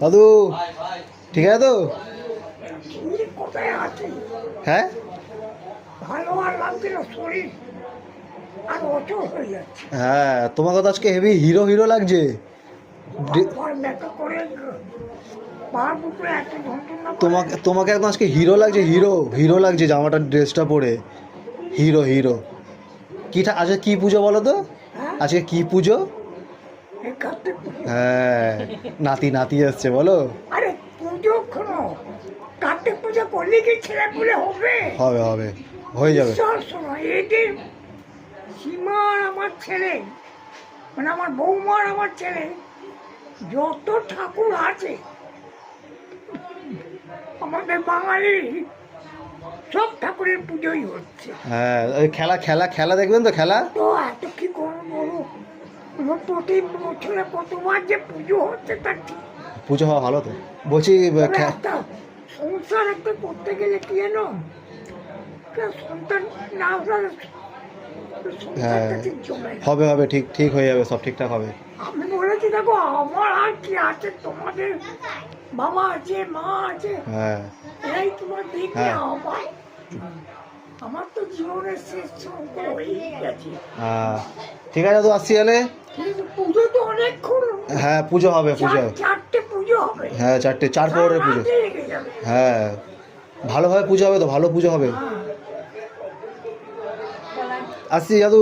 দাদু ঠিক আছে তো? হ্যাঁ হ্যাঁ, তোমাকে তো আজকে হেভি হিরো হিরো লাগছে। তোমাকে তোমাকে একদম আজকে হিরো লাগছে, হিরো হিরো লাগছে জামাটা ড্রেসটা পরে। Hero hero. আজকে কি পুজো বলো তো? আজকে কি পুজো? হ্যাঁ, নাতি নাতি আসছে বলো। আরে পুজো কোনো কার্তিক পুজো করলে কি ছেলে পুলে হবে? হবে হবে, হয়ে যাবে। শোনো, এদের সীমার আমার ছেলে, মানে আমার বৌমার আমার ছেলে, যত ঠাকুর আছে আমাদের বাঙালি সব ঠাকুরের পুজোই হচ্ছে। হ্যাঁ, ওই খেলা খেলা খেলা দেখবেন তো, খেলা তো এত কি করবো বলো, প্রতি বছরে কতবার যে পুজো হচ্ছে তার ঠিক। পুজো হওয়া ভালো তো। বলছি একটা সংসার একটা করতে গেলে কি জানো, সন্তান না হলে হ্যাঁ, সংসারটা ঠিক চলে না। হবে হবে, ঠিক ঠিক হয়ে যাবে, সব ঠিকঠাক হবে। আমি বলেছি দেখো আমার আর কি আছে, তোমাদের বাবা আছে, মা আছে, হ্যাঁ এরাই তোমার দেখবে। হ্যাঁ। আমার তো জীবনের শেষ সংখ্যা হয়েই গেছে। হ্যাঁ ঠিক আছে দাদু, আসছি তাহলে। কিন্তু পুজো তো অনেকক্ষণ। হ্যাঁ পুজো হবে, পুজো হবে। চারটে পুজো হবে। হ্যাঁ, চারটে, চার পরের পুজো। রাতে লেগে যাবে। হ্যাঁ, ভালোভাবে পুজো হবে তো, ভালো পুজো হবে। হ্যাঁ। আসছি দাদু।